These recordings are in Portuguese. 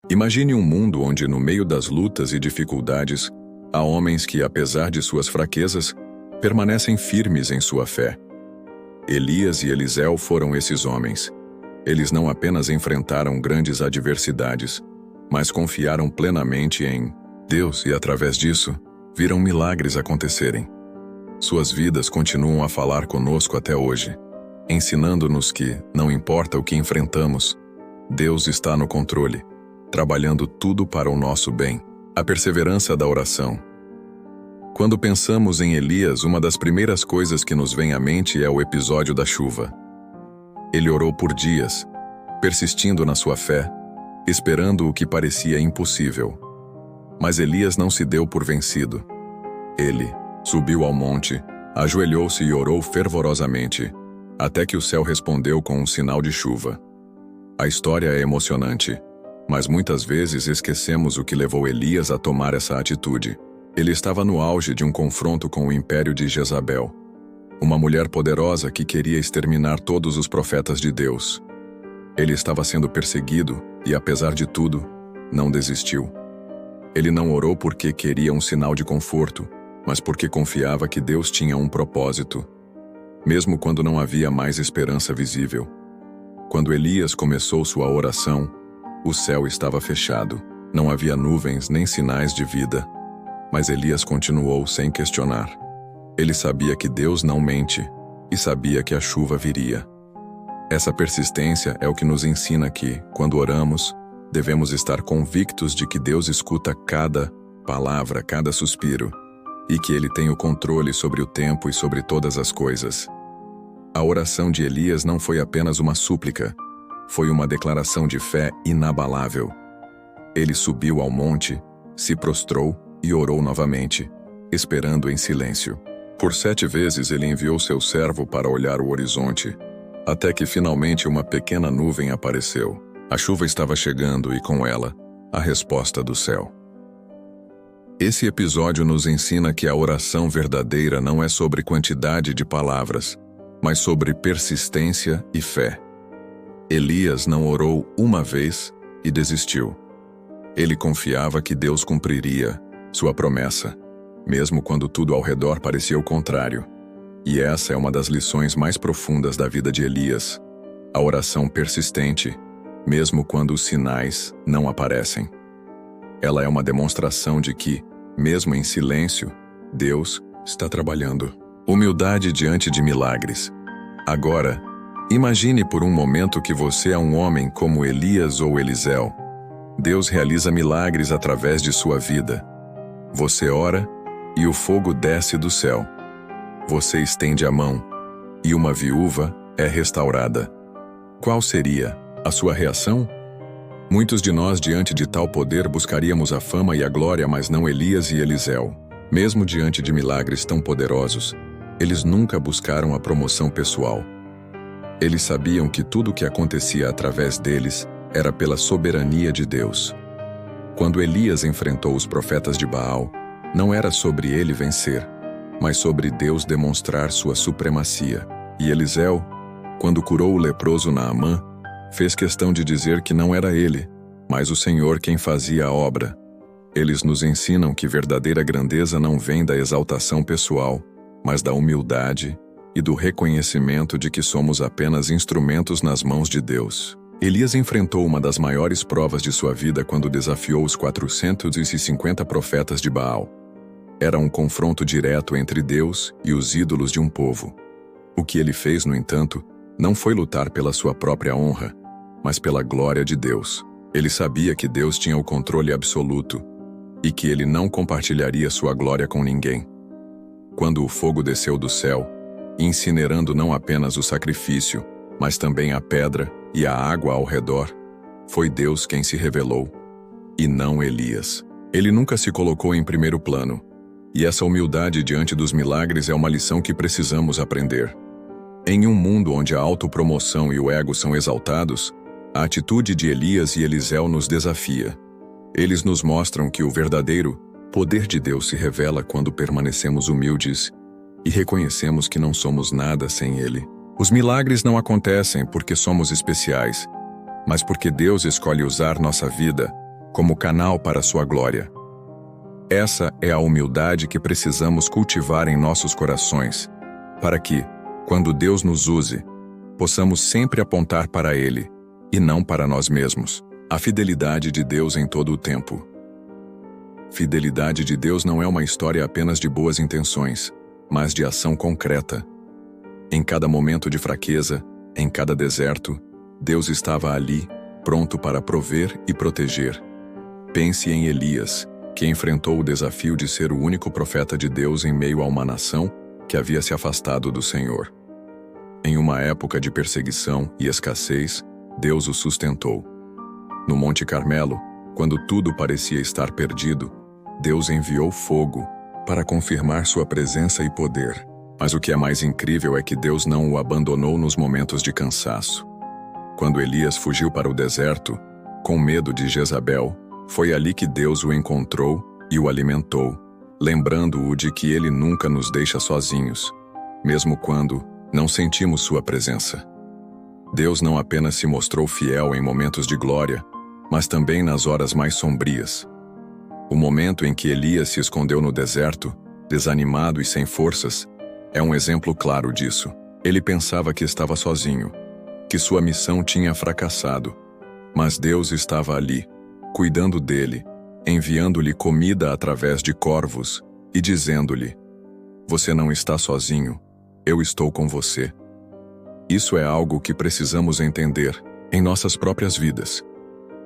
Imagine um mundo onde, no meio das lutas e dificuldades, há homens que, apesar de suas fraquezas, permanecem firmes em sua fé. Elias e Eliseu foram esses homens. Eles não apenas enfrentaram grandes adversidades, mas confiaram plenamente em Deus e, através disso, viram milagres acontecerem. Suas vidas continuam a falar conosco até hoje, ensinando-nos que, não importa o que enfrentamos, Deus está no controle, trabalhando tudo para o nosso bem. A perseverança da oração. Quando pensamos em Elias, uma das primeiras coisas que nos vem à mente é o episódio da chuva. Ele orou por dias, persistindo na sua fé, esperando o que parecia impossível. Mas Elias não se deu por vencido. Ele subiu ao monte, ajoelhou-se e orou fervorosamente, até que o céu respondeu com um sinal de chuva. A história é emocionante, mas muitas vezes esquecemos o que levou Elias a tomar essa atitude. Ele estava no auge de um confronto com o império de Jezabel, uma mulher poderosa que queria exterminar todos os profetas de Deus. Ele estava sendo perseguido e, apesar de tudo, não desistiu. Ele não orou porque queria um sinal de conforto, mas porque confiava que Deus tinha um propósito, mesmo quando não havia mais esperança visível. Quando Elias começou sua oração, o céu estava fechado. Não havia nuvens nem sinais de vida. Mas Elias continuou sem questionar. Ele sabia que Deus não mente e sabia que a chuva viria. Essa persistência é o que nos ensina que, quando oramos, devemos estar convictos de que Deus escuta cada palavra, cada suspiro, e que Ele tem o controle sobre o tempo e sobre todas as coisas. A oração de Elias não foi apenas uma súplica, foi uma declaração de fé inabalável. Ele subiu ao monte, se prostrou e orou novamente, esperando em silêncio. Por 7 vezes ele enviou seu servo para olhar o horizonte, até que finalmente uma pequena nuvem apareceu. A chuva estava chegando e, com ela, a resposta do céu. Esse episódio nos ensina que a oração verdadeira não é sobre quantidade de palavras, mas sobre persistência e fé. Elias não orou uma vez e desistiu. Ele confiava que Deus cumpriria sua promessa, mesmo quando tudo ao redor parecia o contrário. E essa é uma das lições mais profundas da vida de Elias: a oração persistente, mesmo quando os sinais não aparecem. Ela é uma demonstração de que, mesmo em silêncio, Deus está trabalhando. Humildade diante de milagres. Agora, imagine por um momento que você é um homem como Elias ou Eliseu. Deus realiza milagres através de sua vida. Você ora e o fogo desce do céu. Você estende a mão e uma viúva é restaurada. Qual seria a sua reação? Muitos de nós, diante de tal poder, buscaríamos a fama e a glória, mas não Elias e Eliseu. Mesmo diante de milagres tão poderosos, eles nunca buscaram a promoção pessoal. Eles sabiam que tudo o que acontecia através deles era pela soberania de Deus. Quando Elias enfrentou os profetas de Baal, não era sobre ele vencer, mas sobre Deus demonstrar sua supremacia. E Eliseu, quando curou o leproso Naamã, fez questão de dizer que não era ele, mas o Senhor quem fazia a obra. Eles nos ensinam que verdadeira grandeza não vem da exaltação pessoal, mas da humildade e do reconhecimento de que somos apenas instrumentos nas mãos de Deus. Elias enfrentou uma das maiores provas de sua vida quando desafiou os 450 profetas de Baal. Era um confronto direto entre Deus e os ídolos de um povo. O que ele fez, no entanto, não foi lutar pela sua própria honra, mas pela glória de Deus. Ele sabia que Deus tinha o controle absoluto e que ele não compartilharia sua glória com ninguém. Quando o fogo desceu do céu, incinerando não apenas o sacrifício, mas também a pedra e a água ao redor, foi Deus quem se revelou, e não Elias. Ele nunca se colocou em primeiro plano, e essa humildade diante dos milagres é uma lição que precisamos aprender. Em um mundo onde a autopromoção e o ego são exaltados, a atitude de Elias e Eliseu nos desafia. Eles nos mostram que o verdadeiro poder de Deus se revela quando permanecemos humildes e reconhecemos que não somos nada sem Ele. Os milagres não acontecem porque somos especiais, mas porque Deus escolhe usar nossa vida como canal para sua glória. Essa é a humildade que precisamos cultivar em nossos corações, para que, quando Deus nos use, possamos sempre apontar para Ele, e não para nós mesmos. A fidelidade de Deus em todo o tempo. Fidelidade de Deus não é uma história apenas de boas intenções, mas de ação concreta. Em cada momento de fraqueza, em cada deserto, Deus estava ali, pronto para prover e proteger. Pense em Elias, que enfrentou o desafio de ser o único profeta de Deus em meio a uma nação que havia se afastado do Senhor. Em uma época de perseguição e escassez, Deus o sustentou. No Monte Carmelo, quando tudo parecia estar perdido, Deus enviou fogo para confirmar sua presença e poder. Mas o que é mais incrível é que Deus não o abandonou nos momentos de cansaço. Quando Elias fugiu para o deserto, com medo de Jezabel, foi ali que Deus o encontrou e o alimentou, lembrando-o de que Ele nunca nos deixa sozinhos, mesmo quando não sentimos sua presença. Deus não apenas se mostrou fiel em momentos de glória, mas também nas horas mais sombrias. O momento em que Elias se escondeu no deserto, desanimado e sem forças, é um exemplo claro disso. Ele pensava que estava sozinho, que sua missão tinha fracassado, mas Deus estava ali, cuidando dele, enviando-lhe comida através de corvos e dizendo-lhe: "Você não está sozinho, eu estou com você." Isso é algo que precisamos entender em nossas próprias vidas.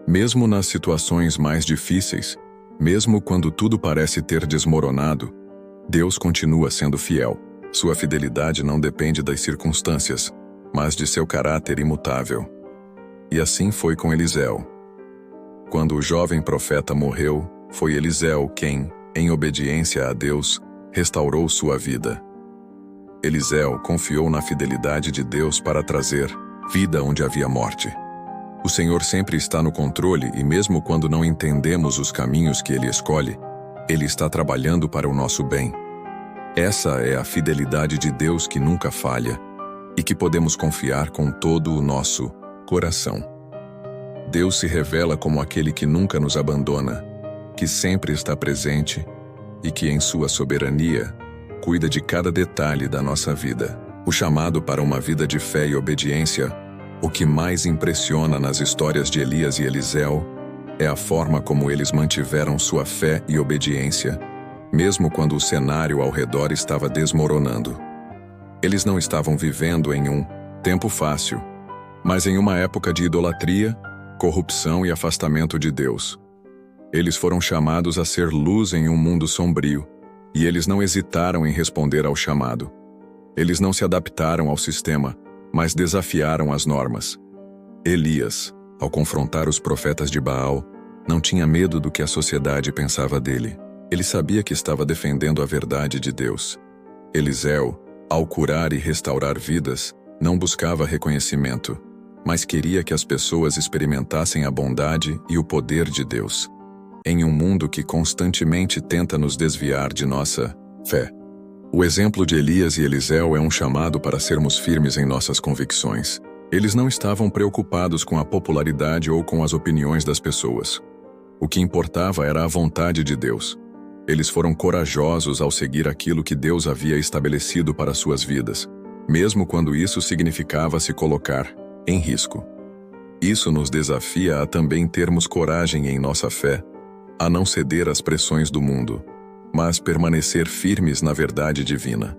Mesmo nas situações mais difíceis, mesmo quando tudo parece ter desmoronado, Deus continua sendo fiel. Sua fidelidade não depende das circunstâncias, mas de seu caráter imutável. E assim foi com Eliseu. Quando o jovem profeta morreu, foi Eliseu quem, em obediência a Deus, restaurou sua vida. Eliseu confiou na fidelidade de Deus para trazer vida onde havia morte. O Senhor sempre está no controle e mesmo quando não entendemos os caminhos que Ele escolhe, Ele está trabalhando para o nosso bem. Essa é a fidelidade de Deus que nunca falha e que podemos confiar com todo o nosso coração. Deus se revela como aquele que nunca nos abandona, que sempre está presente e que, em sua soberania, cuida de cada detalhe da nossa vida. O chamado para uma vida de fé e obediência, o que mais impressiona nas histórias de Elias e Eliseu, é a forma como eles mantiveram sua fé e obediência, mesmo quando o cenário ao redor estava desmoronando. Eles não estavam vivendo em um tempo fácil, mas em uma época de idolatria, corrupção e afastamento de Deus. Eles foram chamados a ser luz em um mundo sombrio, e eles não hesitaram em responder ao chamado. Eles não se adaptaram ao sistema, mas desafiaram as normas. Elias, ao confrontar os profetas de Baal, não tinha medo do que a sociedade pensava dele. Ele sabia que estava defendendo a verdade de Deus. Eliseu, ao curar e restaurar vidas, não buscava reconhecimento, mas queria que as pessoas experimentassem a bondade e o poder de Deus. Em um mundo que constantemente tenta nos desviar de nossa fé, o exemplo de Elias e Eliseu é um chamado para sermos firmes em nossas convicções. Eles não estavam preocupados com a popularidade ou com as opiniões das pessoas. O que importava era a vontade de Deus. Eles foram corajosos ao seguir aquilo que Deus havia estabelecido para suas vidas, mesmo quando isso significava se colocar em risco. Isso nos desafia a também termos coragem em nossa fé, a não ceder às pressões do mundo, mas permanecer firmes na verdade divina.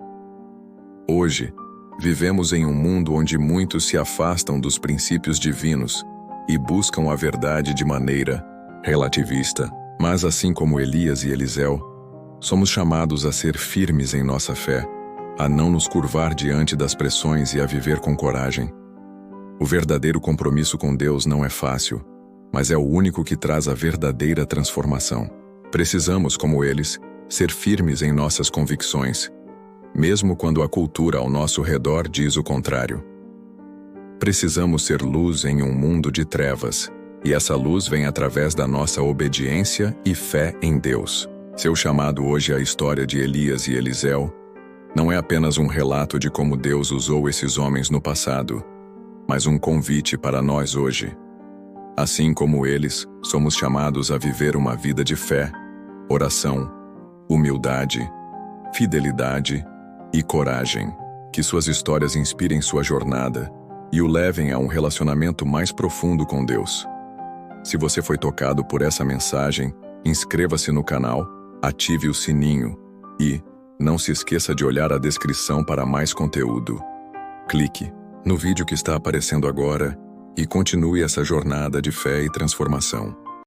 Hoje, vivemos em um mundo onde muitos se afastam dos princípios divinos e buscam a verdade de maneira relativista, mas assim como Elias e Eliseu, somos chamados a ser firmes em nossa fé, a não nos curvar diante das pressões e a viver com coragem. O verdadeiro compromisso com Deus não é fácil, mas é o único que traz a verdadeira transformação. Precisamos, como eles, ser firmes em nossas convicções, mesmo quando a cultura ao nosso redor diz o contrário. Precisamos ser luz em um mundo de trevas, e essa luz vem através da nossa obediência e fé em Deus. Seu chamado hoje à história de Elias e Eliseu não é apenas um relato de como Deus usou esses homens no passado, mas um convite para nós hoje. Assim como eles, somos chamados a viver uma vida de fé, oração, humildade, fidelidade e coragem. Que suas histórias inspirem sua jornada e o levem a um relacionamento mais profundo com Deus. Se você foi tocado por essa mensagem, inscreva-se no canal, ative o sininho e não se esqueça de olhar a descrição para mais conteúdo. Clique no vídeo que está aparecendo agora e continue essa jornada de fé e transformação.